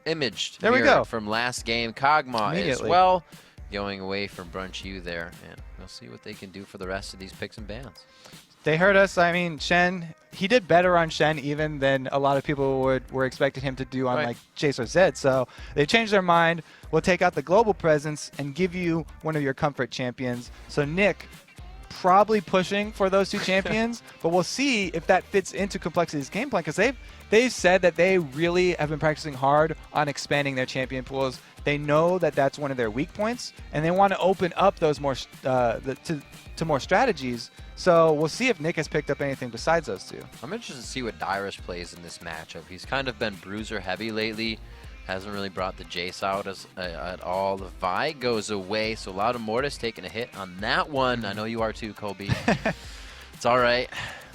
imaged There we go. from last game. Kog'Maw as well, going away from Brunch U there, and we'll see what they can do for the rest of these picks and bans. They hurt us. I mean, Shen, he did better on Shen even than a lot of people were expecting him to do on like Chase or Zed. So they changed their mind. We'll take out the global presence and give you one of your comfort champions. So Nick, probably pushing for those two champions, but we'll see if that fits into Complexity's game plan, because they've said that they really have been practicing hard on expanding their champion pools. They know that that's one of their weak points, and they want to open up those more to more strategies. So we'll see if Nick has picked up anything besides those two. I'm interested to see what Dyrus plays in this matchup. He's kind of been bruiser heavy lately. Hasn't really brought the Jace out at all. The Vi goes away, so a lot of Mortis taking a hit on that one. I know you are too, Colby. It's all right.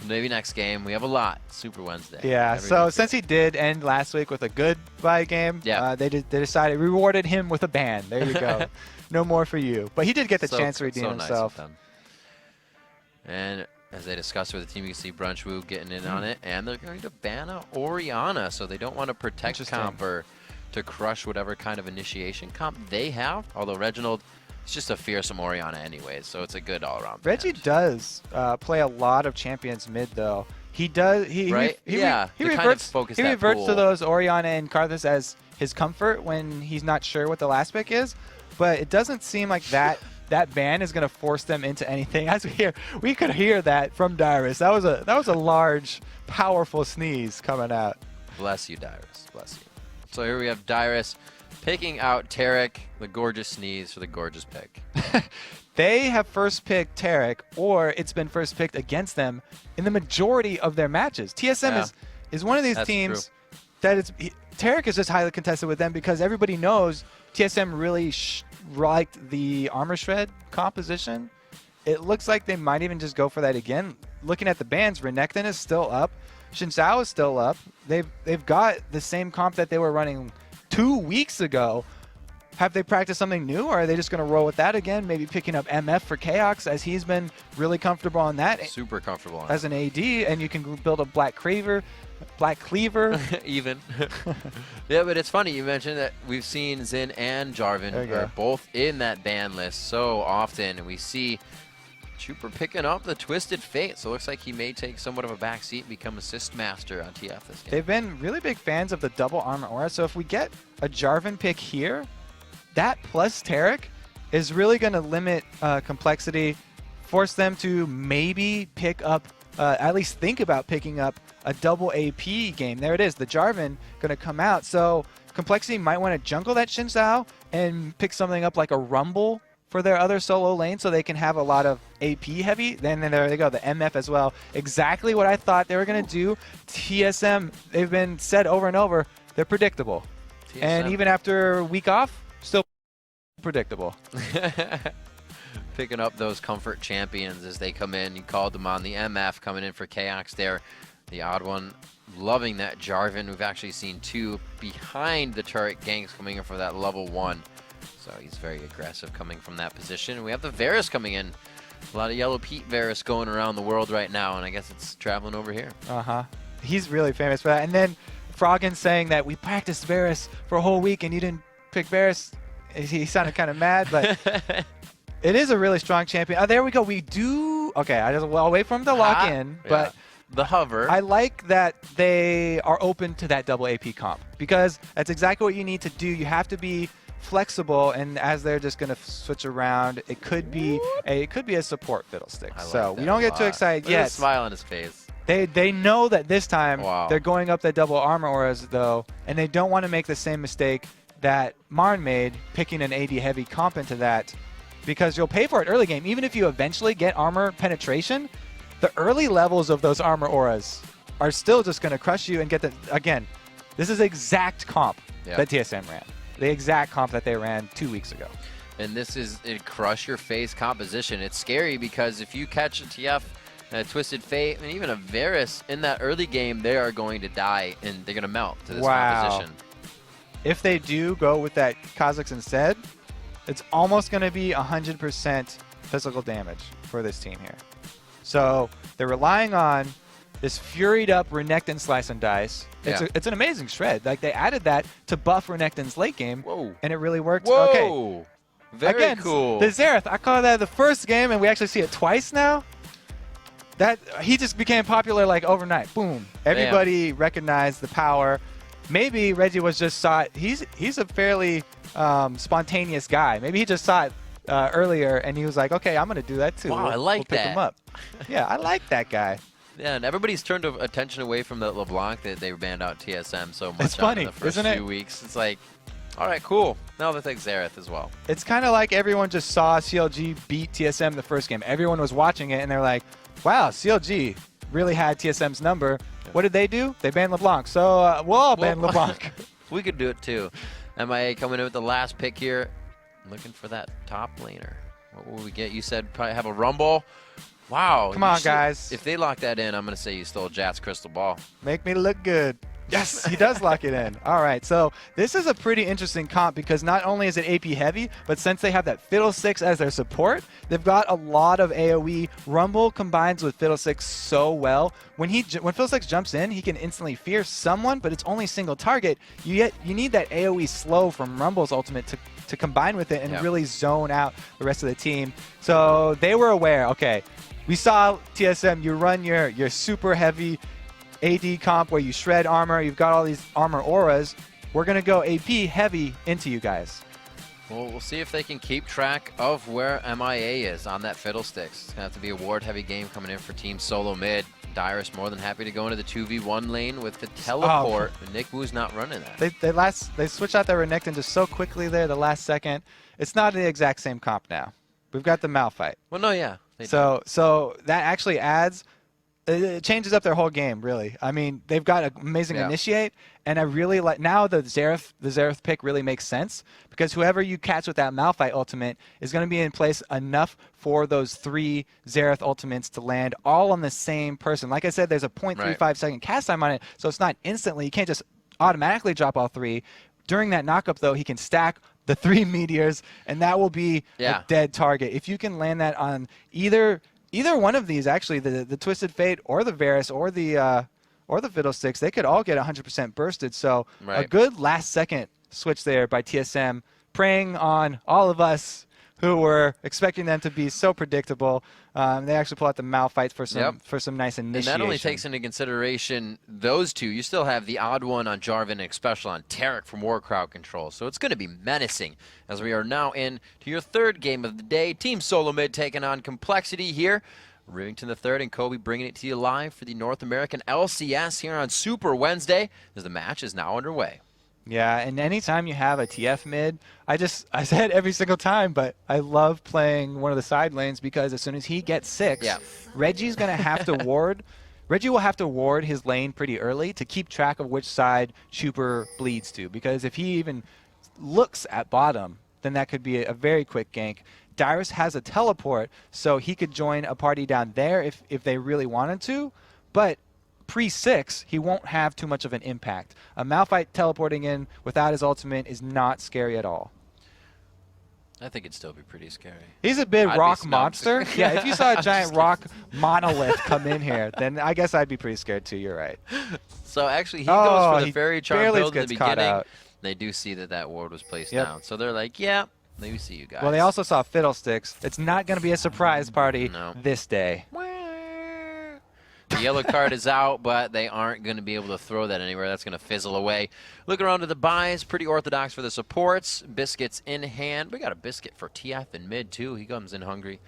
Maybe next game. We have a lot. Super Wednesday. Yeah, so since he did end last week with a good Vi game, they decided, rewarded him with a ban. There you go. No more for you. But he did get the chance to redeem himself. Nice. And as they discussed with the team, you can see Brunch Wu getting in on it, and they're going to ban out Orianna, so they don't want to protect comp or to crush whatever kind of initiation comp they have. Although Reginald is just a fearsome Orianna anyways, so it's a good all-around. Reggie does play a lot of champions mid, though. He does. He reverts to those Orianna and Karthus as his comfort when he's not sure what the last pick is, but it doesn't seem like that ban is going to force them into anything. As we could hear that from Dyrus. That was a large, powerful sneeze coming out. Bless you, Dyrus. Bless you. So here we have Dyrus picking out Taric, the gorgeous sneeze for the gorgeous pick. They have first picked Taric, or it's been first picked against them in the majority of their matches. TSM is one of these teams that Taric is just highly contested with them because everybody knows TSM really liked the Armor Shred composition. It looks like they might even just go for that again. Looking at the bans, Renekton is still up. Xin Zhao is still up. They've got the same comp that they were running 2 weeks ago. Have they practiced something new, or are they just going to roll with that again? Maybe picking up MF for Chaos, as he's been really comfortable on that. Super comfortable on as an AD, and you can build a Black Cleaver. Even. Yeah, but it's funny you mentioned that we've seen Xin and Jarvan are both in that ban list so often, and we see Chuper picking up the Twisted Fate, so it looks like he may take somewhat of a back seat and become assist master on TF this game. They've been really big fans of the double armor aura, so if we get a Jarvan pick here, that plus Taric is really going to limit Complexity, force them to maybe pick up, at least think about picking up a double AP game. There it is, the Jarvan going to come out, so Complexity might want to jungle that Xin Zhao and pick something up like a Rumble for their other solo lane so they can have a lot of AP heavy. Then there they go, the MF as well. Exactly what I thought they were going to do. TSM, they've been said over and over, they're predictable. TSM. And even after a week off, still predictable. Picking up those comfort champions as they come in. You called them on the MF coming in for Chaos there. The odd one, loving that Jarvan. We've actually seen two behind the turret ganks coming in for that level 1. So he's very aggressive coming from that position. We have the Varus coming in. A lot of Yellow Pete Varus going around the world right now, and I guess it's traveling over here. He's really famous for that. And then Froggen saying that we practiced Varus for a whole week and you didn't pick Varus. He sounded kind of mad, but it is a really strong champion. Oh, there we go. We do. Okay, I'll wait for him to lock in, but the hover. I like that they are open to that double AP comp because that's exactly what you need to do. You have to be flexible, and as they're just going to switch around, it could be a support fiddlestick. So we don't get too excited yet. A smile on his face. They know that this time they're going up that double armor auras though, and they don't want to make the same mistake that Marn made, picking an AD heavy comp into that, because you'll pay for it early game. Even if you eventually get armor penetration, the early levels of those armor auras are still just going to crush you and get the, again, this is exact comp that TSM ran. The exact comp that they ran 2 weeks ago. And this is a crush your face composition. It's scary because if you catch a TF, a Twisted Fate, and even a Varus in that early game, they are going to die and they're going to melt to this composition. If they do go with that Kha'Zix instead, it's almost going to be 100% physical damage for this team here. So they're relying on this furied up Renekton Slice and Dice. It's an amazing shred. Like, they added that to buff Renekton's late game, and it really worked. Whoa. Okay. Very Again, cool. The Xerath, I call that the first game, and we actually see it twice now. That he just became popular like overnight. Boom. Everybody recognized the power. Maybe Reggie was just saw it. He's a fairly spontaneous guy. Maybe he just saw it earlier, and he was like, okay, I'm going to do that too. Wow, I like we'll that. Pick him up. Yeah, I like that guy. Yeah, and everybody's turned attention away from the LeBlanc that they banned out TSM so much. It's funny, in the first isn't few weeks. It's like, all right, cool. Now they'll take Xerath as well. It's kind of like everyone just saw CLG beat TSM the first game. Everyone was watching it, and they're like, wow, CLG really had TSM's number. What did they do? They banned LeBlanc. So we'll all ban LeBlanc. We could do it too. MIA coming in with the last pick here. Looking for that top laner. What will we get? You said probably have a Rumble. Wow. Come on, guys. If they lock that in, I'm going to say you stole Jat's crystal ball. Make me look good. Yes, he does lock it in. All right, so this is a pretty interesting comp because not only is it AP heavy, but since they have that Fiddlesticks as their support, they've got a lot of AoE. Rumble combines with Fiddlesticks so well. When Fiddlesticks jumps in, he can instantly fear someone, but it's only single target. You need that AoE slow from Rumble's ultimate to combine with it and really zone out the rest of the team. So they were aware, okay, we saw TSM, you run your super heavy AD comp where you shred armor, you've got all these armor auras. We're going to go AP heavy into you guys. Well, we'll see if they can keep track of where MIA is on that Fiddlesticks. It's going to have to be a ward-heavy game coming in for Team Solomid. Dyrus more than happy to go into the 2v1 lane with the teleport. And Nick Wu's not running that. They switched out their Renekton just so quickly there the last second. It's not the exact same comp now. We've got the Malphite. Well, no, yeah. So that actually adds... It changes up their whole game, really. I mean, they've got an amazing initiate, and I really like now the Xerath pick really makes sense because whoever you catch with that Malphite ultimate is going to be in place enough for those 3 Xerath ultimates to land all on the same person. Like I said, there's a 0.35 second cast time on it, so it's not instantly. You can't just automatically drop all 3. During that knockup, though, he can stack the 3 meteors, and that will be a dead target. If you can land that on either one of these, actually, the Twisted Fate or the Varus or the Fiddlesticks, they could all get 100% bursted. So a good last-second switch there by TSM, preying on all of us who were expecting them to be so predictable. They actually pull out the Malphites for some nice initiation. And that only takes into consideration those two. You still have the odd one on Jarvan and especially on Taric from War Crowd Control. So it's going to be menacing as we are now in to your third game of the day. Team Solomid taking on Complexity here. Rivington III and coL bringing it to you live for the North American LCS here on Super Wednesday as the match is now underway. Yeah, and anytime you have a TF mid, I said every single time, but I love playing one of the side lanes because as soon as he gets 6, Reggie's going to have to ward. Reggie will have to ward his lane pretty early to keep track of which side Chuper bleeds to, because if he even looks at bottom, then that could be a very quick gank. Dyrus has a teleport, so he could join a party down there if they really wanted to, but pre-6, he won't have too much of an impact. A Malphite teleporting in without his ultimate is not scary at all. I think it'd still be pretty scary. He's a big rock monster. Yeah, if you saw a giant rock monolith come in here, then I guess I'd be pretty scared too. You're right. So actually, he goes for the Fairy Charm build in the beginning. Out. They do see that ward was placed down. So they're like, yeah, maybe see you guys. Well, they also saw Fiddlesticks. It's not going to be a surprise party this day. The yellow card is out, but they aren't going to be able to throw that anywhere. That's going to fizzle away. Look around to the buys. Pretty orthodox for the supports. Biscuits in hand. We got a biscuit for TF in mid, too. He comes in hungry.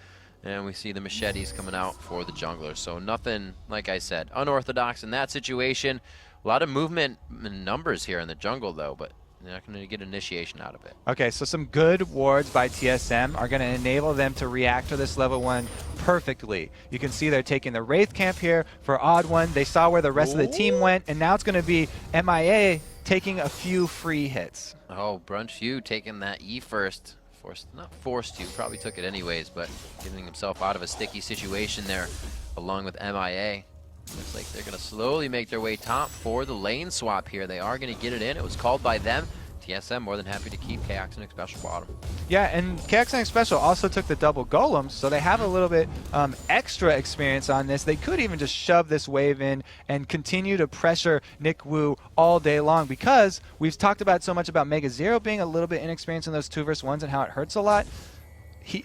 And we see the machetes coming out for the junglers. So nothing, like I said, unorthodox in that situation. A lot of movement and numbers here in the jungle, though, but they're not going to get initiation out of it. Okay, so some good wards by TSM are going to enable them to react to this level 1 perfectly. You can see they're taking the Wraith camp here for odd one. They saw where the rest of the team went, and now it's going to be MIA taking a few free hits. Oh, Brunch U taking that E first. Not forced to, probably took it anyways, but getting himself out of a sticky situation there along with MIA. Looks like they're going to slowly make their way top for the lane swap here. They are going to get it in. It was called by them. TSM more than happy to keep Chaos and Special bottom. Yeah, and KXNX Special also took the double golems, so they have a little bit extra experience on this. They could even just shove this wave in and continue to pressure Nick Wu all day long, because we've talked about so much about Mega Zero being a little bit inexperienced in those 2v1s and how it hurts a lot.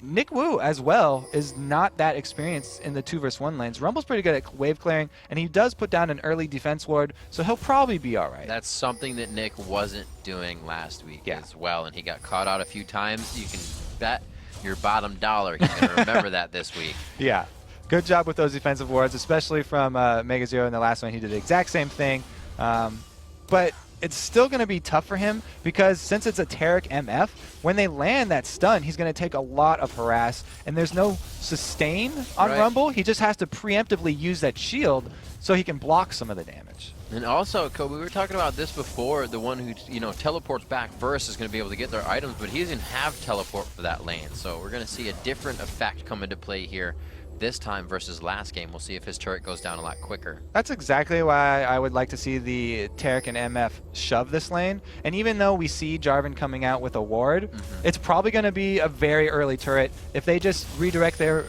Nick Wu as well is not that experienced in the 2v1 lanes. Rumble's pretty good at wave clearing, and he does put down an early defense ward, so he'll probably be all right. That's something that Nick wasn't doing last week as well, and he got caught out a few times. You can bet your bottom dollar he's going to remember that this week. Yeah, good job with those defensive wards, especially from Mega Zero in the last one. He did the exact same thing, but it's still going to be tough for him, because since it's a Taric MF, when they land that stun, he's going to take a lot of harass, and there's no sustain on Rumble. He just has to preemptively use that shield so he can block some of the damage. And also, Kobe, we were talking about this before, the one who, you know, teleports back first is going to be able to get their items, but he doesn't have teleport for that lane, so we're going to see a different effect come into play here this time versus last game. We'll see if his turret goes down a lot quicker. That's exactly why I would like to see the Taric and MF shove this lane. And even though we see Jarvan coming out with a ward, it's probably going to be a very early turret. If they just redirect their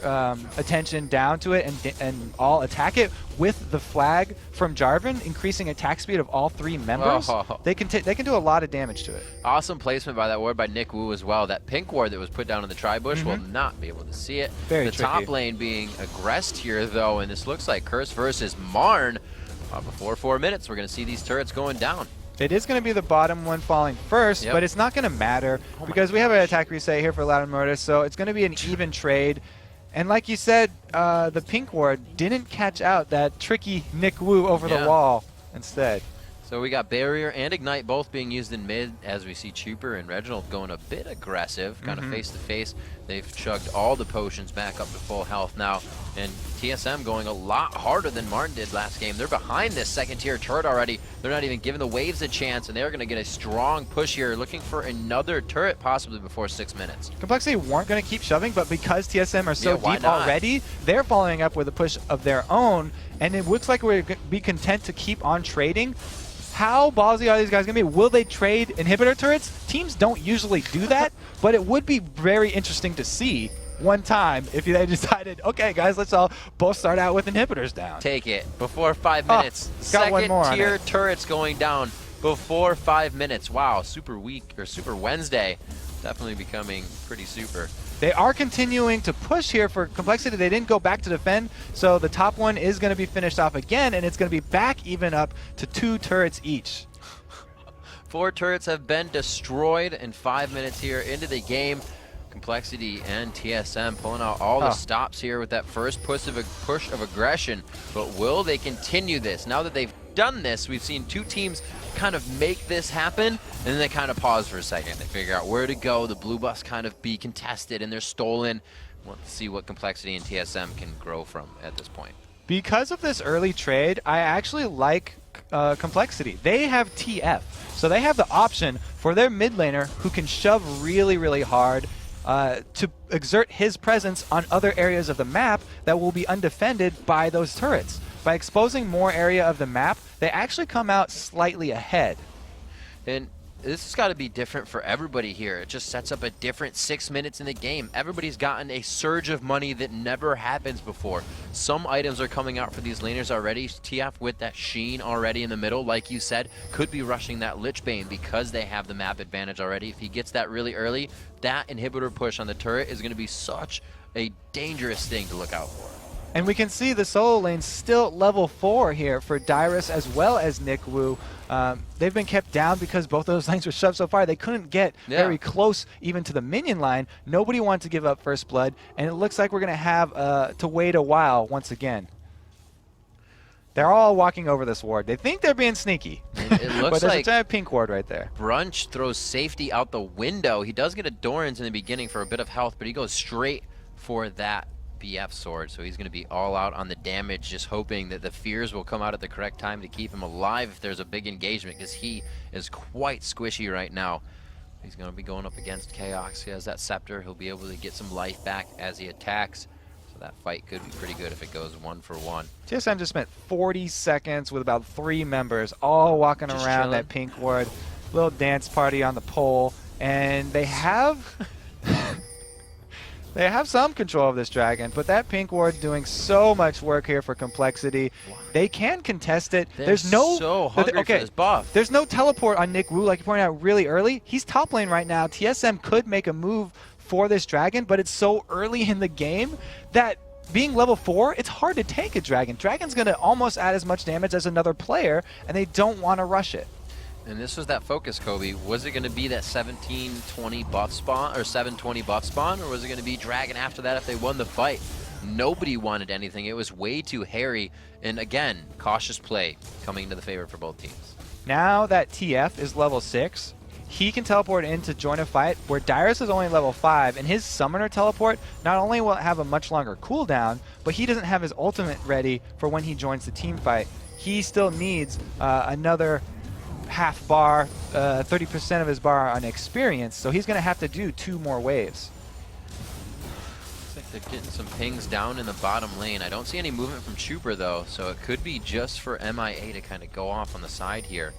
attention down to it and all attack it with the flag from Jarvan, increasing attack speed of all three members, they can do a lot of damage to it. Awesome placement by that ward by Nick Wu as well. That pink ward that was put down in the tri-bush will not be able to see it. Very the tricky. Top lane being aggressed here though, and this looks like Curse versus Marn. Before 4 minutes, we're going to see these turrets going down. It is going to be the bottom one falling first, but it's not going to matter because we have an attack reset here for Loud and Mortis, so it's going to be an even trade. And like you said, the pink ward didn't catch out that tricky Nick Wu over the wall instead. So we got Barrier and Ignite both being used in mid, as we see Chuper and Reginald going a bit aggressive, kind of face-to-face. They've chugged all the potions back up to full health now, and TSM going a lot harder than Martin did last game. They're behind this second-tier turret already. They're not even giving the waves a chance, and they're going to get a strong push here, looking for another turret possibly before 6 minutes. Complexity weren't going to keep shoving, but because TSM are so deep already, they're following up with a push of their own, and it looks like we're going to be content to keep on trading. How ballsy are these guys going to be? Will they trade inhibitor turrets? Teams don't usually do that, but it would be very interesting to see one time if they decided, okay, guys, let's all both start out with inhibitors down. Take it. Before 5 minutes. Second-tier turrets going down before 5 minutes. Wow, super week, or super Wednesday. Definitely becoming pretty super. They are continuing to push here for Complexity. They didn't go back to defend, so the top one is going to be finished off again, and it's going to be back even up to 2 turrets each. 4 turrets have been destroyed in 5 minutes here into the game. Complexity and TSM pulling out all the stops here with that first push of aggression. But will they continue this? Now that they've done this, we've seen 2 teams kind of make this happen, and then they kind of pause for a second. They figure out where to go. The blue buffs kind of be contested, and they're stolen. We'll see what Complexity and TSM can grow from at this point. Because of this early trade, I actually like Complexity. They have TF, so they have the option for their mid laner who can shove really, really hard to exert his presence on other areas of the map that will be undefended by those turrets. By exposing more area of the map, they actually come out slightly ahead. And this has got to be different for everybody here. It just sets up a different 6 minutes in the game. Everybody's gotten a surge of money that never happens before. Some items are coming out for these laners already. TF with that Sheen already in the middle, like you said, could be rushing that Lich Bane because they have the map advantage already. If he gets that really early, that inhibitor push on the turret is going to be such a dangerous thing to look out for. And we can see the solo lane still level 4 here for Dyrus as well as Nick Wu. They've been kept down because both of those lanes were shoved so far. They couldn't get very close even to the minion line. Nobody wanted to give up first blood, and it looks like we're going to have to wait a while once again. They're all walking over this ward. They think they're being sneaky. It looks but there's like a giant pink ward right there. Brunch throws safety out the window. He does get a Doran's in the beginning for a bit of health, but he goes straight for that BF sword, so he's going to be all out on the damage, just hoping that the fears will come out at the correct time to keep him alive if there's a big engagement, because he is quite squishy right now. He's going to be going up against Chaos. He has that scepter. He'll be able to get some life back as he attacks, so that fight could be pretty good if it goes 1-for-1. TSM just spent 40 seconds with about 3 members all walking around that pink ward. little dance party on the pole, and they have they have some control of this dragon, but that pink ward's doing so much work here for Complexity. They can contest it. There's no so hungry for this buff. There's no teleport on Nick Wu, like you pointed out really early. He's top lane right now. TSM could make a move for this dragon, but it's so early in the game that being level 4, it's hard to tank a dragon. Dragon's going to almost add as much damage as another player, and they don't want to rush it. And this was that focus, Kobe. Was it going to be that 17-20 buff spawn, or 7-20 buff spawn, or was it going to be dragon after that if they won the fight? Nobody wanted anything. It was way too hairy. And again, cautious play coming into the favor for both teams. Now that TF is level 6, he can teleport in to join a fight where Dyrus is only level 5, and his summoner teleport not only will have a much longer cooldown, but he doesn't have his ultimate ready for when he joins the team fight. He still needs another half bar, 30% of his bar on experience, so he's going to have to do 2 more waves. Looks like they're getting some pings down in the bottom lane. I don't see any movement from Trooper though, so it could be just for MIA to kind of go off on the side here.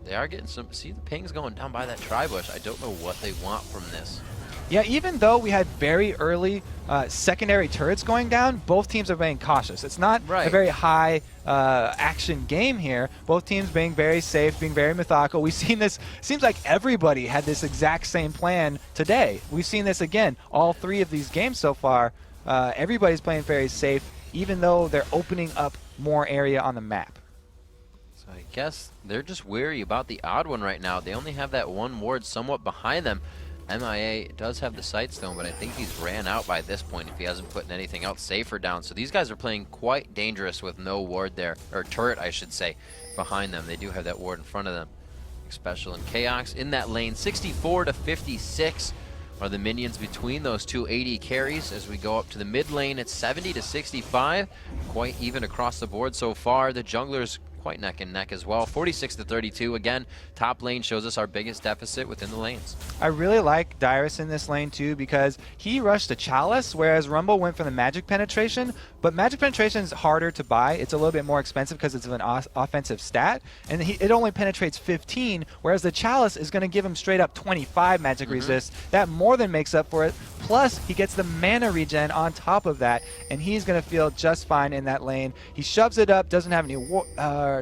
They are getting some, see the pings going down by that tri-bush. I don't know what they want from this. Yeah, even though we had very early secondary turrets going down, both teams are being cautious. It's not a very high action game here. Both teams being very safe, being very methodical. We've seen this, seems like everybody had this exact same plan today. We've seen this again, all 3 of these games so far. Everybody's playing very safe, even though they're opening up more area on the map. So I guess they're just wary about the odd one right now. They only have that 1 ward somewhat behind them. MIA does have the sight stone, but I think he's ran out by this point if he hasn't put anything else safer down. So these guys are playing quite dangerous with no ward there, or turret I should say, behind them. They do have that ward in front of them. Special and Chaos in that lane. 64 to 56 are the minions between those 2 AD carries. As we go up to the mid lane, it's 70 to 65. Quite even across the board so far. The junglers quite neck and neck as well. 46 to 32. Again, top lane shows us our biggest deficit within the lanes. I really like Dyrus in this lane too because he rushed a Chalice, whereas Rumble went for the magic penetration. But magic penetration is harder to buy. It's a little bit more expensive because it's an offensive stat, and it only penetrates 15, whereas the Chalice is going to give him straight up 25 magic resist. That more than makes up for it. Plus, he gets the mana regen on top of that, and he's going to feel just fine in that lane. He shoves it up, doesn't have any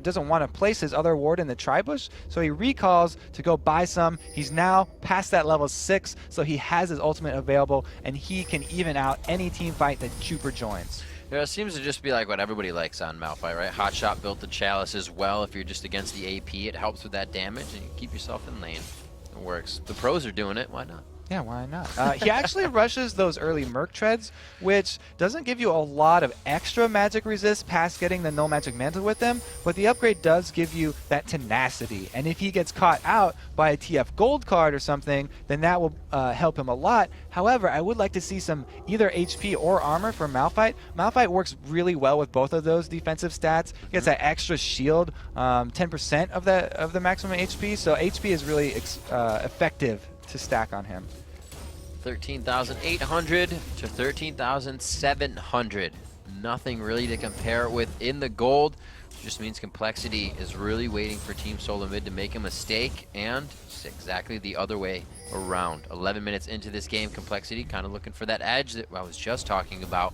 doesn't want to place his other ward in the tri-bush, so he recalls to go buy some. He's now past that level 6, so he has his ultimate available, and he can even out any team fight that Trooper joins. Yeah, it seems to just be like what everybody likes on Malphite, right? Hotshot built the Chalice as well. If you're just against the AP, it helps with that damage, and you keep yourself in lane. It works. The pros are doing it. Why not? Yeah, why not? He actually rushes those early Merc Treads, which doesn't give you a lot of extra magic resist past getting the no magic mantle with them, but the upgrade does give you that tenacity. And if he gets caught out by a TF gold card or something, then that will help him a lot. However, I would like to see some either HP or armor for Malphite. Malphite works really well with both of those defensive stats. He gets that extra shield, 10% of the maximum HP, so HP is really effective to stack on him. 13,800 to 13,700. Nothing really to compare with in the gold. Just means Complexity is really waiting for Team Solomid to make a mistake, and it's exactly the other way around. 11 minutes into this game, Complexity kind of looking for that edge that I was just talking about.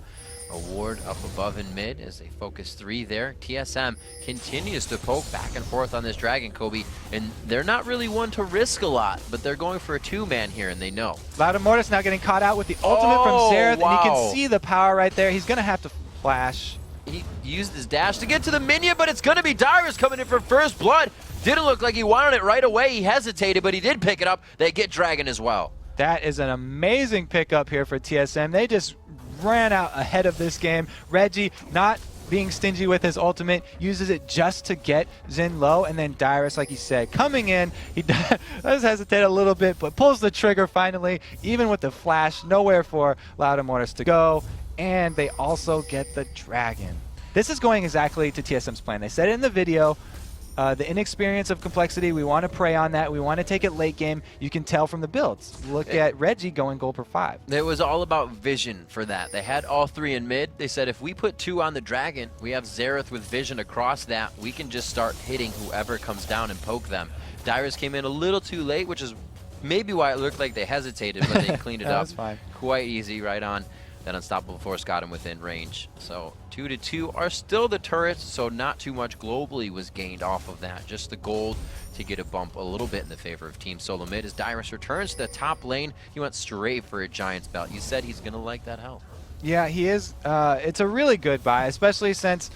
A ward up above in mid as they focus 3 there. TSM continues to poke back and forth on this dragon, Kobe, and they're not really one to risk a lot, but they're going for a 2-man here, and they know. Loudamortis now getting caught out with the ultimate from Xerath, and you can see the power right there. He's going to have to flash. He used his dash to get to the minion, but it's going to be Dyrus coming in for first blood. Didn't look like he wanted it right away. He hesitated, but he did pick it up. They get dragon as well. That is an amazing pickup here for TSM. They just ran out ahead of this game. Reggie, not being stingy with his ultimate, uses it just to get Xin low, and then Dyrus, like you said, coming in. He does hesitate a little bit, but pulls the trigger finally, even with the flash. Nowhere for Loudamortis to go, and they also get the dragon. This is going exactly to TSM's plan. They said it in the video. The inexperience of Complexity, we want to prey on that. We want to take it late game. You can tell from the builds. Look at Reggie going gold per 5. It was all about vision for that. They had all 3 in mid. They said if we put 2 on the dragon, we have Xerath with vision across that. We can just start hitting whoever comes down and poke them. Dyrus came in a little too late, which is maybe why it looked like they hesitated, but they cleaned it up. That's fine. Quite easy, right on. That unstoppable force got him within range. So 2-2 are still the turrets, so not too much globally was gained off of that. Just the gold to get a bump a little bit in the favor of Team Solomid. As Dyrus returns to the top lane, he went straight for a Giant's belt. You said he's going to like that health. Yeah, he is. It's a really good buy, especially since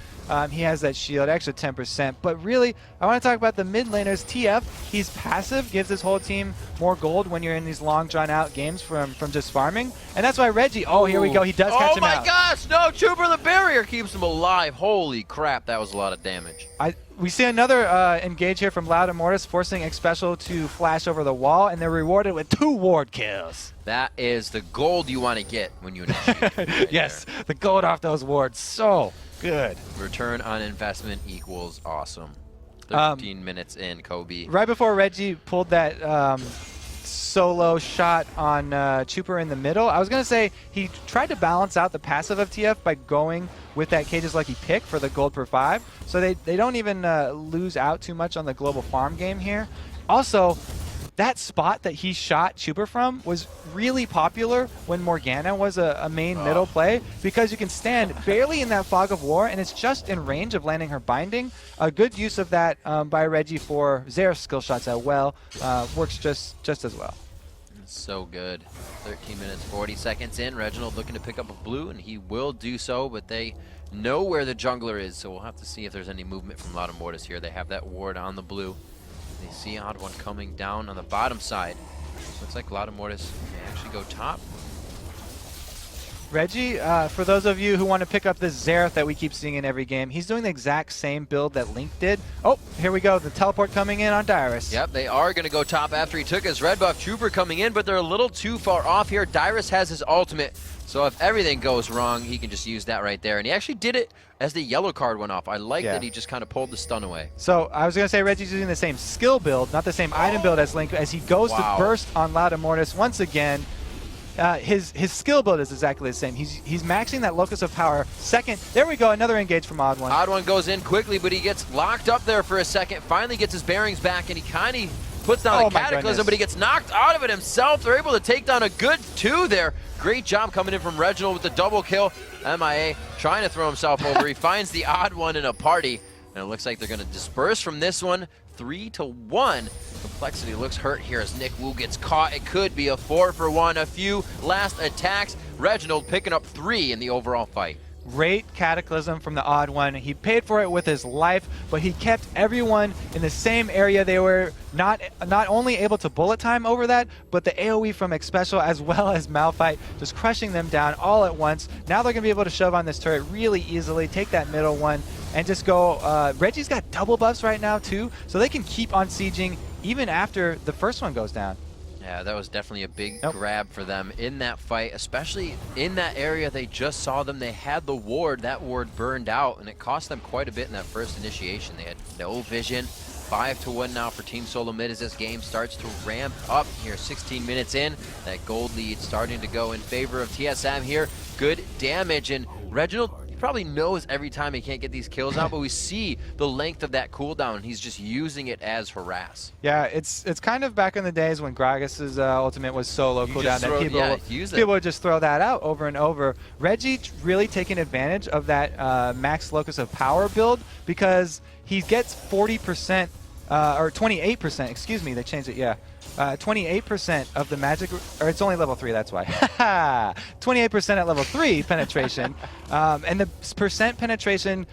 he has that shield, extra 10%. But really, I want to talk about the mid laners. TF, he's passive, gives his whole team more gold when you're in these long, drawn-out games from just farming. And that's why Reggie, oh, here we go, he does catch him out. Oh my gosh, no, Trooper the barrier keeps him alive. Holy crap, that was a lot of damage. We see another engage here from Loud and Mortis, forcing X Special to flash over the wall, and they're rewarded with 2 ward kills. That is the gold you want to get when you initiate. Right yes, the gold off those wards, so good. Return on investment equals awesome. 13 minutes in, Kobe. Right before Reggie pulled that solo shot on Chuper in the middle, I was going to say he tried to balance out the passive of TF by going with that Cage's Lucky Pick for the gold per 5. So they don't even lose out too much on the global farm game here. Also, that spot that he shot Chuper from was really popular when Morgana was a main middle play, because you can stand barely in that fog of war and it's just in range of landing her binding. A good use of that by Reggie for Xerath's skill shots as well works just as well. So good. 13 minutes, 40 seconds in. Reginald looking to pick up a blue, and he will do so, but they know where the jungler is, so we'll have to see if there's any movement from Loud and Mortis here. They have that ward on the blue. They see Odd One coming down on the bottom side. Looks like Loud and Mortis may actually go top. Reggie, for those of you who want to pick up this Xerath that we keep seeing in every game, he's doing the exact same build that Link did. Oh, here we go. The teleport coming in on Dyrus. Yep, they are going to go top after he took his red buff. Trooper coming in, but they're a little too far off here. Dyrus has his ultimate, so if everything goes wrong, he can just use that right there. And he actually did it as the yellow card went off. I like that he just kind of pulled the stun away. So I was going to say Reggie's using the same skill build, not the same item build as Link, as he goes to burst on Loud and Mortis once again. His skill build is exactly the same. He's maxing that locus of power. Second, there we go, another engage from Odd One. Odd One goes in quickly, but he gets locked up there for a second. Finally gets his bearings back, and he kind of puts down a Cataclysm, but he gets knocked out of it himself. They're able to take down a good 2 there. Great job coming in from Reginald with the double kill. MIA trying to throw himself over. He finds the Odd One in a party, and it looks like they're going to disperse from this one. 3-1. Complexity looks hurt here as Nick Wu gets caught. It could be a 4-for-1. A few last attacks. Reginald picking up 3 in the overall fight. Great Cataclysm from the Odd One. He paid for it with his life, but he kept everyone in the same area. They were not only able to bullet time over that, but the AoE from X Special as well as Malphite just crushing them down all at once. Now they're going to be able to shove on this turret really easily, take that middle one, and just go. Reggie's got double buffs right now too, so they can keep on sieging even after the first one goes down. Yeah, that was definitely a big grab for them in that fight, especially in that area. They just saw them. They had the ward. That ward burned out, and it cost them quite a bit in that first initiation. They had no vision. 5-1 now for Team Solomid as this game starts to ramp up here. 16 minutes in, that gold lead starting to go in favor of TSM here. Good damage, and Reginald probably knows every time he can't get these kills out, but we see the length of that cooldown. He's just using it as harass. Yeah, it's kind of back in the days when Gragas's ultimate was solo cooldown, that people would just throw that out over and over. Reggie really taking advantage of that max locus of power build, because he gets 40%, or 28%, excuse me, they changed it, 28% of the magic, or it's only level 3, that's why. 28% at level 3 penetration. And the percent penetration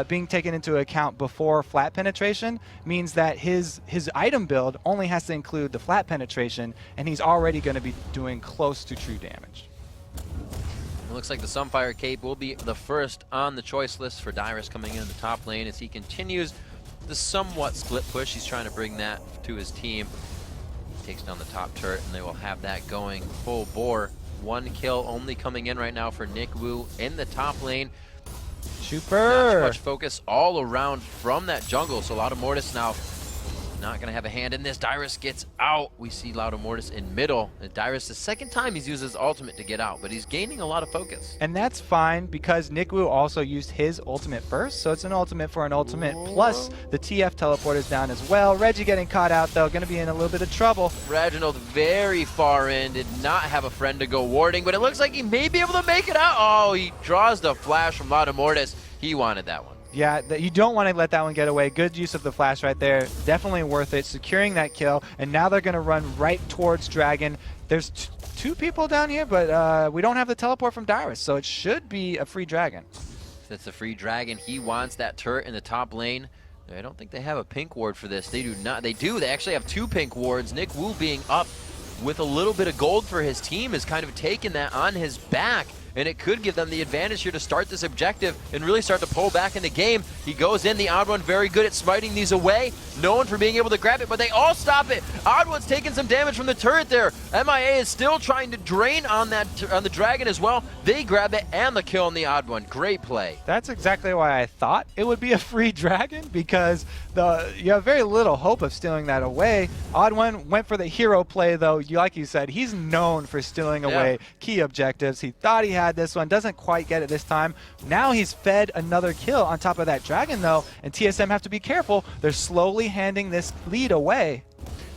being taken into account before flat penetration means that his item build only has to include the flat penetration, and he's already going to be doing close to true damage. It looks like the Sunfire Cape will be the first on the choice list for Dyrus coming in the top lane as he continues the somewhat split push. He's trying to bring that to his team. Takes down the top turret, and they will have that going full bore. 1 kill only coming in right now for Nick Wu in the top lane. Super. Not too much focus all around from that jungle, so a lot of Mortis now not going to have a hand in this. Dyrus gets out. We see Mortis in middle. And Dyrus, the second time he's used his ultimate to get out, but he's gaining a lot of focus. And that's fine because Nikwu also used his ultimate first, so it's an ultimate for an ultimate. Plus, the TF teleport is down as well. Reggie getting caught out, though, going to be in a little bit of trouble. Reginald very far in, did not have a friend to go warding, but it looks like he may be able to make it out. Oh, he draws the flash from Mortis. He wanted that one. Yeah, you don't want to let that one get away. Good use of the flash right there. Definitely worth it. Securing that kill, and now they're going to run right towards Dragon. There's two people down here, but we don't have the teleport from Dyrus, so it should be a free Dragon. It's a free Dragon. He wants that turret in the top lane. I don't think they have a pink ward for this. They do not. They do. They actually have 2 pink wards. Nick Wu being up with a little bit of gold for his team has kind of taken that on his back. And it could give them the advantage here to start this objective and really start to pull back in the game. He goes in, the Odd One very good at smiting these away. Known for being able to grab it, but they all stop it. Odd One's taking some damage from the turret there. MIA is still trying to drain on the Dragon as well. They grab it and the kill on the Odd One. Great play. That's exactly why I thought it would be a free Dragon, because you have very little hope of stealing that away. Odd One went for the hero play, though. Like you said, he's known for stealing away key objectives. He thought he had this one, doesn't quite get it this time. Now he's fed another kill on top of that Dragon, though, and TSM have to be careful. They're slowly handing this lead away.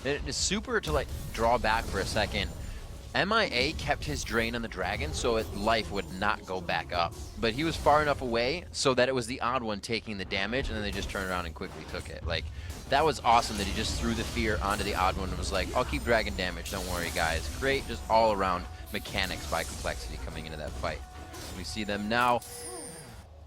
It is super to draw back for a second. MIA kept his drain on the Dragon so life would not go back up, but he was far enough away so that it was the Odd One taking the damage, and then they just turned around and quickly took it. That was awesome that he just threw the fear onto the Odd One and was like, I'll keep Dragon damage, don't worry guys. Great, just all around mechanics by Complexity coming into that fight. We see them now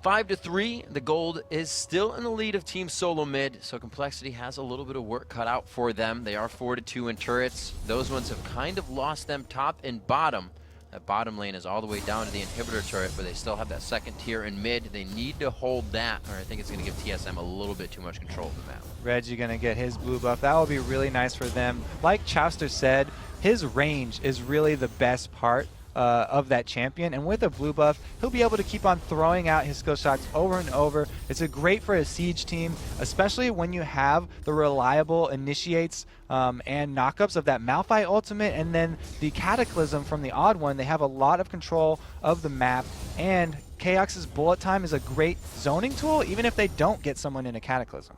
5-3. The gold is still in the lead of Team Solomid, so Complexity has a little bit of work cut out for them. They are 4-2 in turrets. Those ones have kind of lost them top and bottom. That bottom lane is all the way down to the inhibitor turret, but they still have that second tier in mid. They need to hold that, or I think it's going to give TSM a little bit too much control of the map. Reggie going to get his blue buff. That will be really nice for them. Like Chowster said, his range is really the best part of that champion, and with a blue buff, he'll be able to keep on throwing out his skill shots over and over. It's great for a siege team, especially when you have the reliable initiates and knockups of that Malphite ultimate, and then the Cataclysm from the Odd One. They have a lot of control of the map, and Chaos's bullet time is a great zoning tool, even if they don't get someone in a Cataclysm.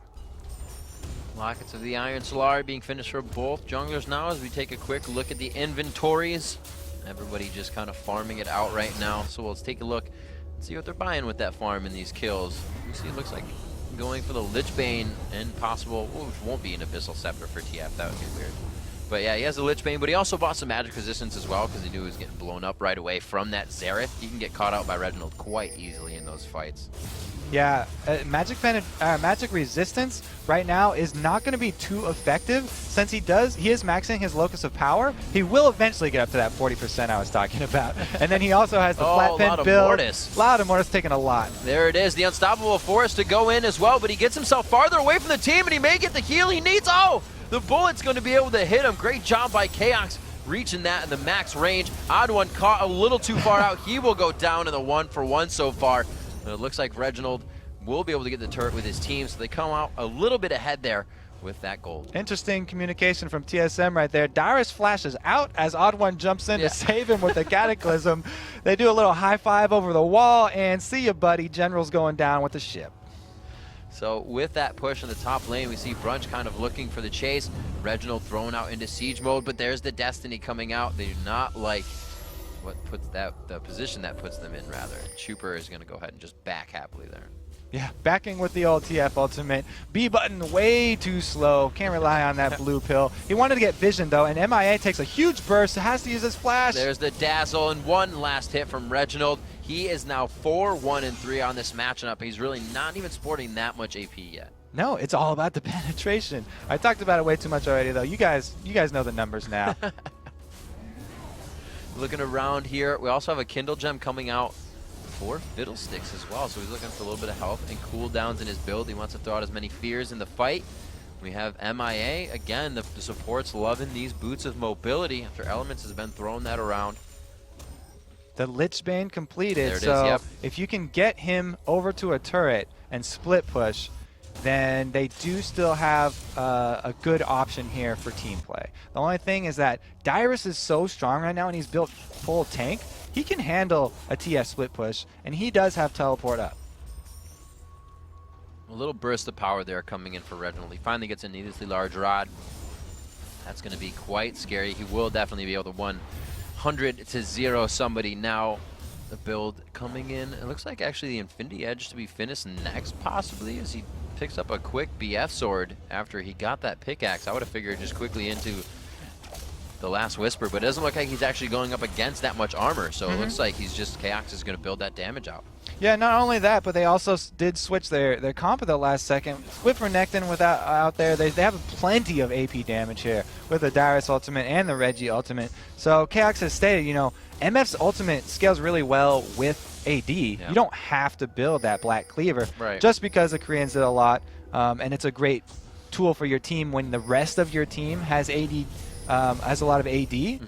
Lockets of the Iron Solari being finished for both junglers now as we take a quick look at the inventories. Everybody just kind of farming it out right now. So let's take a look and see what they're buying with that farm and these kills. You see it looks like going for the Lichbane and possible, which won't be an Abyssal Scepter for TF. That would be weird. But yeah, he has the Lichbane, but he also bought some magic resistance as well because he knew he was getting blown up right away from that Xerath. He can get caught out by Reginald quite easily in those fights. Yeah, magic resistance right now is not going to be too effective since he is maxing his locus of power. He will eventually get up to that 40% I was talking about. And then he also has the flat pen build. Mortis taking a lot. There it is, the Unstoppable Force to go in as well, but he gets himself farther away from the team and he may get the heal he needs. Oh, the bullet's going to be able to hit him. Great job by Chaos reaching that in the max range. Odd One caught a little too far out. He will go down in the 1-for-1 so far. It looks like Reginald will be able to get the turret with his team, so they come out a little bit ahead there with that gold. Interesting communication from TSM right there. Dyrus flashes out as Odd One jumps in to save him with the Cataclysm. They do a little high five over the wall, and see ya, buddy. General's going down with the ship. So with that push in the top lane, we see Brunch kind of looking for the chase. Reginald thrown out into siege mode, but there's the Destiny coming out. They do not like the position that puts them in, rather. Chuper is going to go ahead and just back happily there. Yeah, backing with the old TF ultimate. B button way too slow. Can't rely on that blue pill. He wanted to get vision though, and MIA takes a huge burst. Has to use his flash. There's the dazzle and one last hit from Reginald. He is now 4-1-3 on this matchup. He's really not even sporting that much AP yet. No, it's all about the penetration. I talked about it way too much already though. You guys know the numbers now. Looking around here, we also have a Kindle Gem coming out for Fiddlesticks as well, so he's looking for a little bit of health and cooldowns in his build. He wants to throw out as many fears in the fight. We have MIA, again, the support's loving these boots of mobility after Elements has been throwing that around. The Lichbane completed, there it so is, yep. If you can get him over to a turret and split push, then they do still have a good option here for team play. The only thing is that Dyrus is so strong right now, and he's built full tank. He can handle a TS split push, and he does have teleport up. A little burst of power there coming in for Reginald. He finally gets a needlessly large rod. That's going to be quite scary. He will definitely be able to 100 to 0 somebody now. The build coming in. It looks like actually the Infinity Edge to be finished next, possibly, as he picks up a quick BF sword after he got that pickaxe. I would have figured just quickly into the Last Whisper, but it doesn't look like he's actually going up against that much armor. So it looks like he's just, coX is going to build that damage out. Yeah, not only that, but they also did switch their comp at the last second. With Renekton out there, they have plenty of AP damage here with the Dyrus ultimate and the Reggie ultimate. So coX has stated, you know, MF's ultimate scales really well with AD. Yeah. You don't have to build that Black Cleaver just because the Koreans did a lot, and it's a great tool for your team when the rest of your team has AD, has a lot of AD.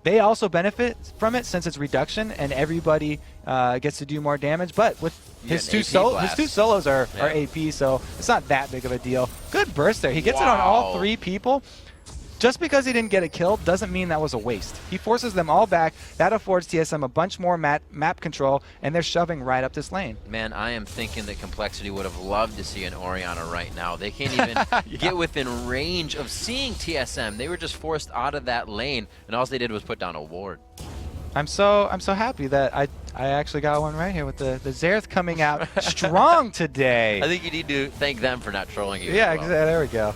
They also benefit from it since it's reduction and everybody gets to do more damage. But with his two solos are AP, so it's not that big of a deal. Good burst there. He gets it on all 3 people. Just because he didn't get a kill doesn't mean that was a waste. He forces them all back. That affords TSM a bunch more map control, and they're shoving right up this lane. Man, I am thinking that Complexity would have loved to see an Orianna right now. They can't even get within range of seeing TSM. They were just forced out of that lane, and all they did was put down a ward. I'm so happy that I actually got one right here with the Xerath coming out strong today. I think you need to thank them for not trolling you. Yeah, exactly. There we go.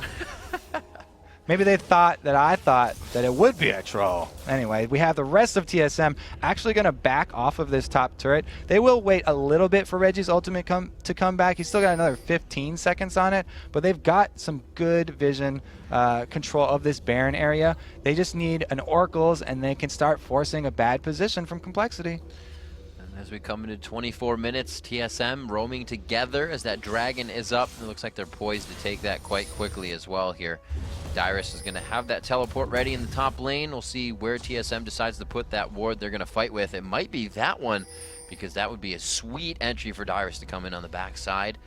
Maybe they thought that I thought that it would be a troll. Anyway, we have the rest of TSM actually going to back off of this top turret. They will wait a little bit for Reggie's ultimate to come back. He's still got another 15 seconds on it, but they've got some good vision control of this Baron area. They just need an Oracles, and they can start forcing a bad position from Complexity. As we come into 24 minutes, TSM roaming together as that dragon is up. It looks like they're poised to take that quite quickly as well here. Dyrus is going to have that teleport ready in the top lane. We'll see where TSM decides to put that ward they're going to fight with. It might be that one, because that would be a sweet entry for Dyrus to come in on the backside.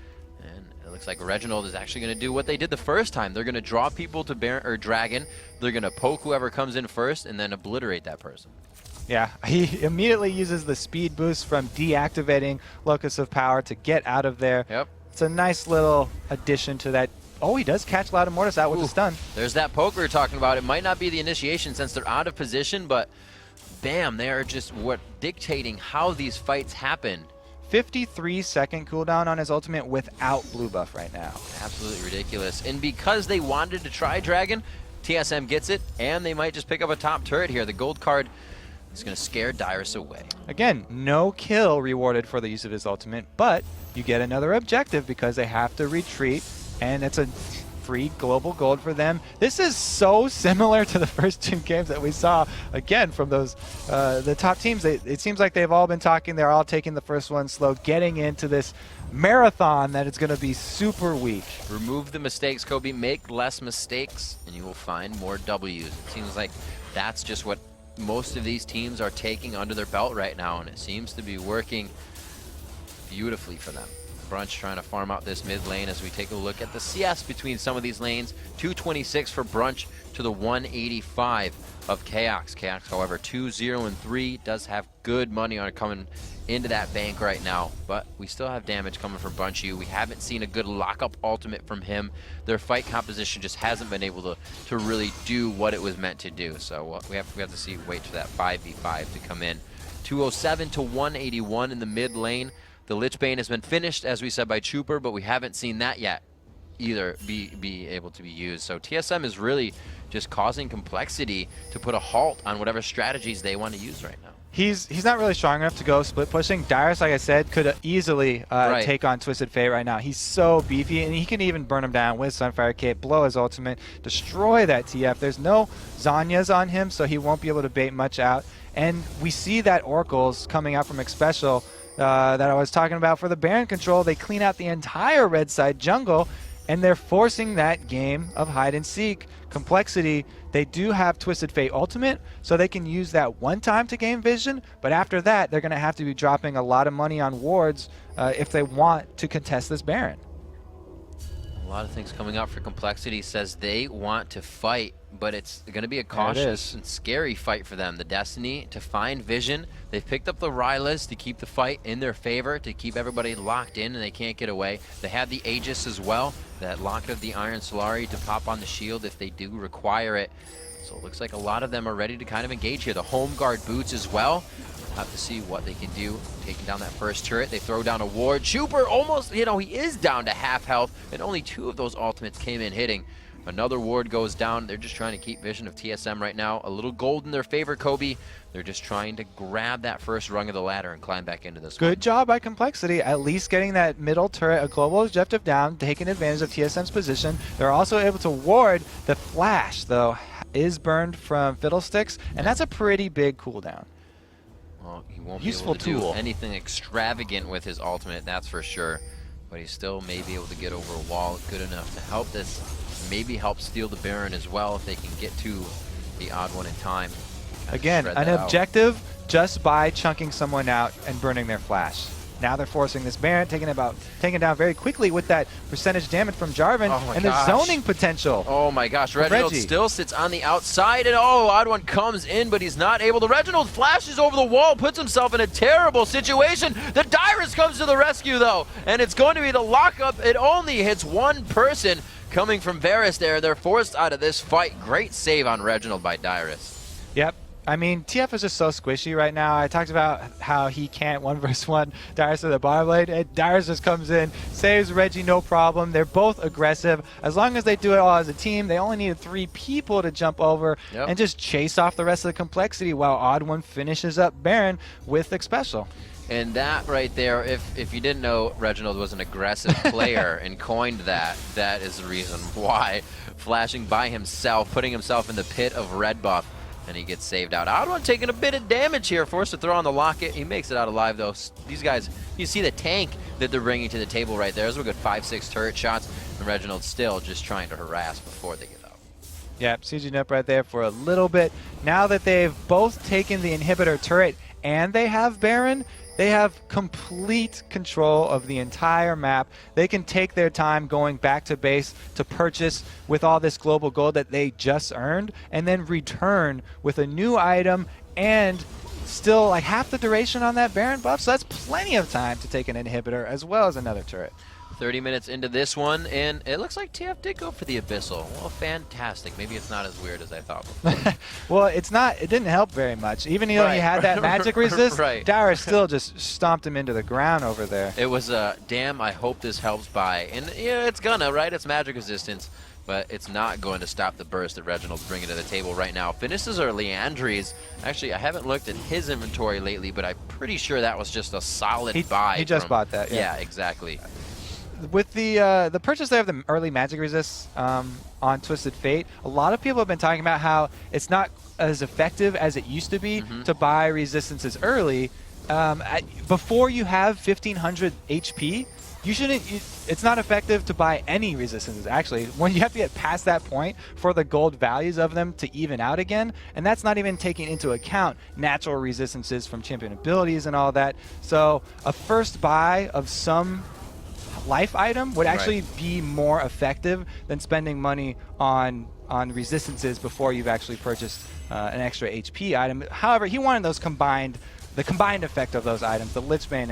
And it looks like Reginald is actually going to do what they did the first time. They're going to draw people to Baron or Dragon. They're going to poke whoever comes in first and then obliterate that person. Yeah, he immediately uses the speed boost from deactivating Locus of Power to get out of there. Yep. It's a nice little addition to that. Oh, he does catch Loud Immortus out with the stun. There's that poke we were talking about. It might not be the initiation since they're out of position, but bam, they are just dictating how these fights happen. 53-second cooldown on his ultimate without blue buff right now. Absolutely ridiculous. And because they wanted to try Dragon, TSM gets it, and they might just pick up a top turret here. The gold card is going to scare Dyrus away. Again, no kill rewarded for the use of his ultimate, but you get another objective because they have to retreat, and it's a free global gold for them. This is so similar to the first 2 games that we saw, again, from those the top teams. It seems like they've all been talking. They're all taking the first one slow, getting into this marathon that it's going to be super weak. Remove the mistakes, Kobe. Make less mistakes, and you will find more W's. It seems like that's just what most of these teams are taking under their belt right now, and it seems to be working beautifully for them. Brunch trying to farm out this mid lane as we take a look at the CS between some of these lanes. 226 for Brunch to the 185 of coX. coX, however, 2-0-3, does have good money on it coming into that bank right now, but we still have damage coming from Brunchy. We haven't seen a good lockup ultimate from him. Their fight composition just hasn't been able to really do what it was meant to do. So we have to see, wait for that 5v5 to come in. 207 to 181 in the mid lane. The Lich Bane has been finished, as we said, by Trooper, but we haven't seen that yet either be able to be used. So TSM is really just causing Complexity to put a halt on whatever strategies they want to use right now. He's not really strong enough to go split pushing. Dyrus, like I said, could easily take on Twisted Fate right now. He's so beefy, and he can even burn him down with Sunfire Cape, blow his ultimate, destroy that TF. There's no Zanyas on him, so he won't be able to bait much out. And we see that Oracles coming out from Xpecial that I was talking about for the Baron control. They clean out the entire red side jungle, and they're forcing that game of hide and seek. Complexity, they do have Twisted Fate ultimate, so they can use that one time to gain vision, but after that, they're going to have to be dropping a lot of money on wards if they want to contest this Baron. lot of things coming out for Complexity. Says they want to fight, but it's going to be a cautious and scary fight for them. The Destiny to find Vision. They've picked up the Rylas to keep the fight in their favor, to keep everybody locked in and they can't get away. They have the Aegis as well, that lock of the Iron Solari to pop on the shield if they do require it. So it looks like a lot of them are ready to kind of engage here. The Home Guard boots as well. Have to see what they can do. Taking down that first turret, they throw down a ward. Chuper almost, you know, he is down to half health, and only 2 of those ultimates came in hitting. Another ward goes down. They're just trying to keep vision of TSM right now. A little gold in their favor, Kobe. They're just trying to grab that first rung of the ladder and climb back into this one. Good job by Complexity, at least getting that middle turret, a global objective down, taking advantage of TSM's position. They're also able to ward. The flash, though, is burned from Fiddlesticks, and that's a pretty big cooldown. Well, he won't Useful be able to tool. do anything extravagant with his ultimate, that's for sure. But he still may be able to get over a wall good enough to help this, maybe help steal the Baron as well if they can get to the odd one in time. Again, an objective just by chunking someone out and burning their flash. Now they're forcing this Baron, taking down very quickly with that percentage damage from Jarvan and the zoning potential. Oh my gosh, Reginald still sits on the outside, and odd one comes in, but he's not able to. Reginald flashes over the wall, puts himself in a terrible situation. The Dyrus comes to the rescue though, and it's going to be the lockup. It only hits one person coming from Varus there. They're forced out of this fight. Great save on Reginald by Dyrus. Yep. I mean, TF is just so squishy right now. I talked about how he can't 1v1 Dyrus with a bottom blade, and Dyrus just comes in, saves Reggie, no problem. They're both aggressive. As long as they do it all as a team, they only needed 3 people to jump over and just chase off the rest of the Complexity while Odd One finishes up Baron with Xpecial. And that right there, if you didn't know Reginald was an aggressive player and coined that, that is the reason why. Flashing by himself, putting himself in the pit of red buff, and he gets saved out. Odd One taking a bit of damage here, forced to throw on the locket. He makes it out alive though. These guys, you see the tank that they're bringing to the table right there. Those were good 5-6 turret shots, and Reginald's still just trying to harass before they get out. Yeah, sieging up right there for a little bit. Now that they've both taken the inhibitor turret and they have Baron, they have complete control of the entire map. They can take their time going back to base to purchase with all this global gold that they just earned, and then return with a new item and still like half the duration on that Baron buff. So that's plenty of time to take an inhibitor as well as another turret. 30 minutes into this one, and it looks like TF did go for the Abyssal. Well, fantastic. Maybe it's not as weird as I thought before. Well, it's not. It didn't help very much. Even though he had that magic resist, Dyrus still just stomped him into the ground over there. It was a damn, I hope this helps by. And yeah, it's gonna, right? It's magic resistance, but it's not going to stop the burst that Reginald's bringing to the table right now. Finishes are Leandri's. Actually, I haven't looked at his inventory lately, but I'm pretty sure that was just a solid buy. He just bought that, yeah, exactly. With the purchase there of the early magic resists on Twisted Fate, a lot of people have been talking about how it's not as effective as it used to be to buy resistances early. Before you have 1500 HP, you shouldn't. It's not effective to buy any resistances, actually. When you have to get past that point for the gold values of them to even out again, and that's not even taking into account natural resistances from champion abilities and all that. So a first buy of some life item would actually be more effective than spending money on resistances before you've actually purchased an extra HP item. However, he wanted those combined, the combined effect of those items, the Lichbane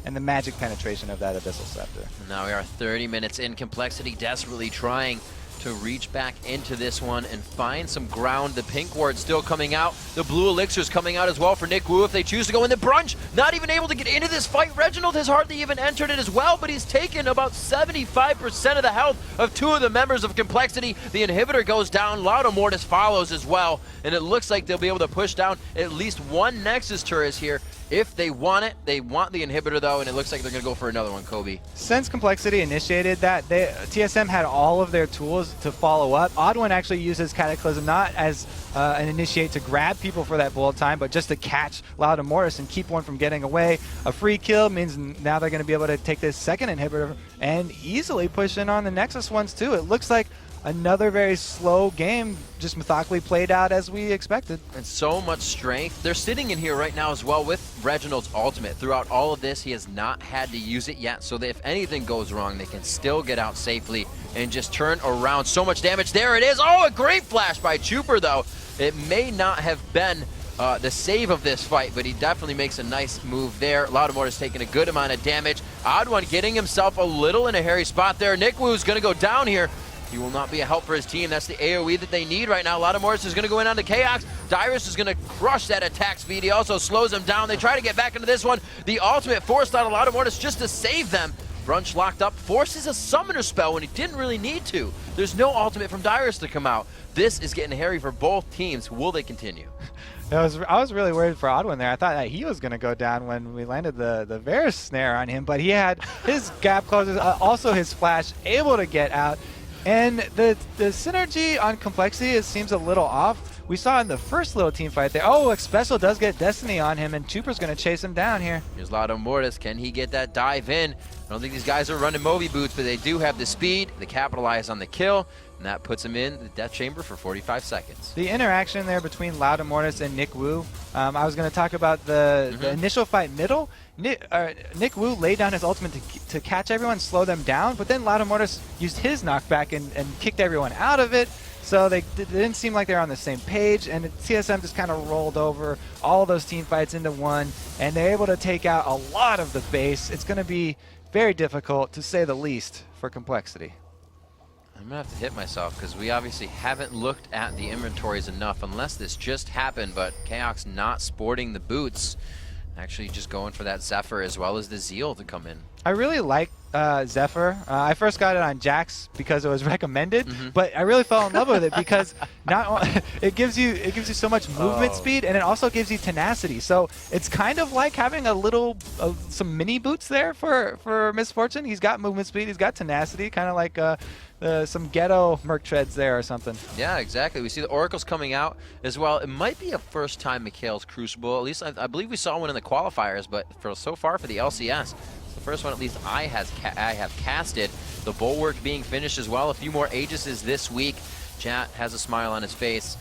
and the magic penetration of that Abyssal Scepter. Now we are 30 minutes in. Complexity desperately trying to reach back into this one and find some ground. The pink ward still coming out. The blue elixir's coming out as well for Nick Wu if they choose to go in. The brunch not even able to get into this fight. Reginald has hardly even entered it as well, but he's taken about 75% of the health of 2 of the members of Complexity. The inhibitor goes down. Lauda Mortis follows as well, and it looks like they'll be able to push down at least one Nexus turret here. If they want it, they want the inhibitor though, and it looks like they're going to go for another one, Kobe. Since Complexity initiated that, TSM had all of their tools to follow up. Odd One actually uses Cataclysm not as an initiate to grab people for that bullet time, but just to catch Lauda Mortis and keep one from getting away. A free kill means now they're going to be able to take this second inhibitor and easily push in on the Nexus ones too. It looks like another very slow game, just methodically played out as we expected. And so much strength. They're sitting in here right now as well with Reginald's ultimate. Throughout all of this, he has not had to use it yet, so that if anything goes wrong, they can still get out safely. and just turn around. So much damage. There it is. Oh, a great flash by Chuper, though. It may not have been the save of this fight, but he definitely makes a nice move there. Loudamortis taking a good amount of damage. Odd1 getting himself a little in a hairy spot there. NickWoo's going to go down here. He will not be a help for his team. That's the AoE that they need right now. Loudamortis is going to go in on the coX. Dyrus is going to crush that attack speed. He also slows him down. They try to get back into this one. The ultimate forced out of Loudamortis just to save them. Brunch locked up, forces a summoner spell when he didn't really need to. There's no ultimate from Dyrus to come out. This is getting hairy for both teams. Will they continue? I was really worried for Odd1 there. I thought that he was going to go down when we landed the Varus snare on him, but he had his gap closes, also his flash, able to get out. And the synergy on complexity, it seems a little off. We saw in the first little team fight there. Oh, Special does get Destiny on him, and Chuper's going to chase him down here. Here's Loudamortis. Can he get that dive in? I don't think these guys are running Moby boots, but they do have the speed. They capitalize on the kill, and that puts him in the death chamber for 45 seconds. The interaction there between Loudamortis and NickWoo, I was going to talk about the initial fight middle. NickWoo laid down his ultimate to catch everyone, slow them down, but then Loudamortis used his knockback and kicked everyone out of it. So they didn't seem like they were on the same page, and TSM just kind of rolled over all those team fights into one, and they're able to take out a lot of the base. It's going to be very difficult, to say the least, for complexity. I'm going to have to hit myself because we obviously haven't looked at the inventories enough unless this just happened, but coX not sporting the boots. Actually just going for that Zephyr as well as the Zeal to come in. I really like Zephyr. I first got it on Jax because it was recommended, but I really fell in love with it because it gives you so much movement speed, and it also gives you tenacity. So it's kind of like having a little some mini boots there for Misfortune. He's got movement speed, he's got tenacity, kind of like some ghetto Merc treads there or something. Yeah, exactly. We see the Oracles coming out as well. It might be a first time Mikhail's Crucible. At least I believe we saw one in the qualifiers, but so far for the LCS, it's the first one at least I have casted. The Bulwark being finished as well. A few more Aegises this week. Chat has a smile on his face.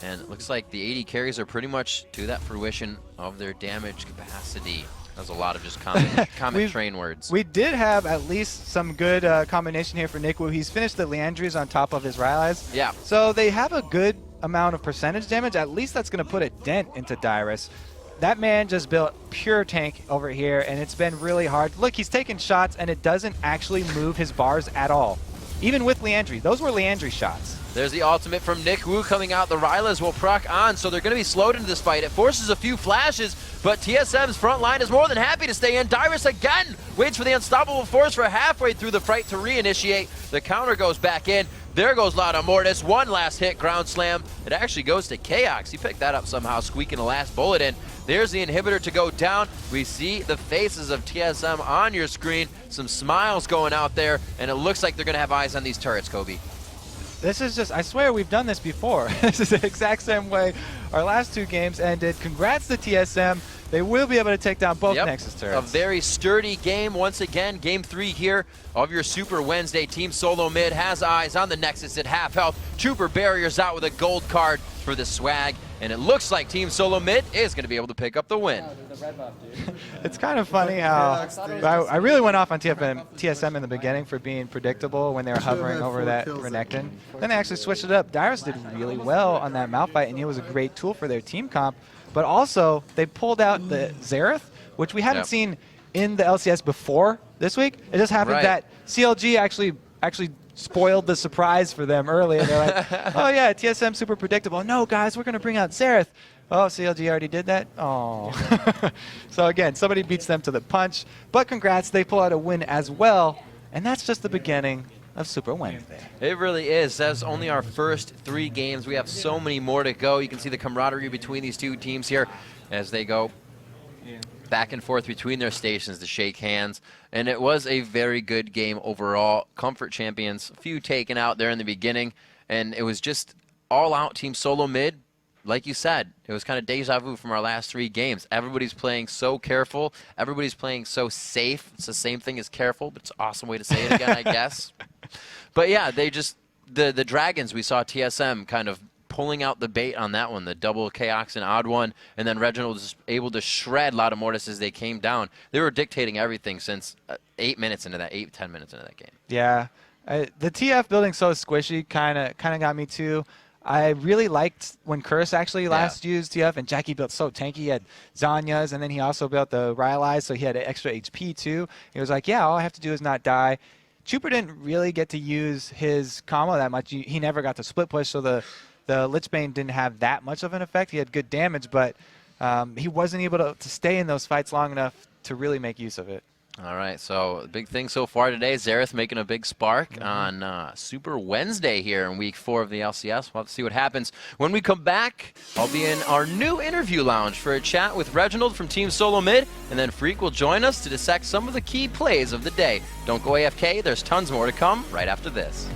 And it looks like the AD carries are pretty much to that fruition of their damage capacity. That's a lot of just common train words. We did have at least some good combination here for NickWoo. He's finished the Leandries on top of his Rylai's. Yeah. So they have a good amount of percentage damage. At least that's going to put a dent into Dyrus. That man just built pure tank over here, and it's been really hard. Look, he's taking shots, and it doesn't actually move his bars at all. Even with Leandry. Those were Leandry shots. There's the ultimate from NickWoo coming out. The Rylai's will proc on, so they're going to be slowed into this fight. It forces a few flashes, but TSM's front line is more than happy to stay in. Dyrus again waits for the unstoppable force for halfway through the fight to reinitiate. The counter goes back in. There goes Loudamortis. One last hit, ground slam. It actually goes to coX. He picked that up somehow, squeaking the last bullet in. There's the inhibitor to go down. We see the faces of TSM on your screen. Some smiles going out there, and it looks like they're going to have eyes on these turrets, Kobe. This is just, I swear we've done this before. This is the exact same way our last two games ended. Congrats to TSM. They will be able to take down both Nexus turrets. A very sturdy game once again. Game 3 here of your Super Wednesday. Team Solomid has eyes on the Nexus at half health. Trooper barriers out with a gold card for the swag. And it looks like Team Solomid is going to be able to pick up the win. It's kind of funny how I really went off on TSM in the beginning for being predictable when they were hovering over that Renekton. Then they actually switched it up. Dyrus did really well on that Malphite, and he was a great tool for their team comp. But also, they pulled out the Xerath, which we hadn't seen in the LCS before this week. It just happened that CLG actually spoiled the surprise for them early, and they're like, oh yeah, TSM super predictable. No, guys, we're going to bring out Xerath. Oh, CLG already did that? Oh. So again, somebody beats them to the punch. But congrats, they pull out a win as well. And that's just the beginning of Super Wednesday. It really is. That's only our first 3 games. We have so many more to go. You can see the camaraderie between these two teams here as they go back and forth between their stations to shake hands. And it was a very good game overall. Comfort champions, a few taken out there in the beginning. And it was just all out Team Solomid. Like you said, it was kind of deja vu from our last 3 games. Everybody's playing so careful. Everybody's playing so safe. It's the same thing as careful, but it's an awesome way to say it again, I guess. But yeah, they just, the Dragons, we saw TSM kind of pulling out the bait on that one, the double coX and Odd1, and then Reginald was able to shred Loudamortis as they came down. They were dictating everything since 8 minutes into that, 10 minutes into that game. Yeah. The TF building so squishy kind of got me too. I really liked when Curse actually last used TF, and Jackie built so tanky. He had Zanya's, and then he also built the Rylai's, so he had extra HP too. He was like, yeah, all I have to do is not die. Chuper didn't really get to use his combo that much. He never got to split push, so the Lichbane didn't have that much of an effect. He had good damage, but he wasn't able to stay in those fights long enough to really make use of it. All right, so the big thing so far today, Xerath making a big spark on Super Wednesday here in Week 4 of the LCS. We'll have to see what happens. When we come back, I'll be in our new interview lounge for a chat with Reginald from Team Solomid, and then Freak will join us to dissect some of the key plays of the day. Don't go AFK, there's tons more to come right after this.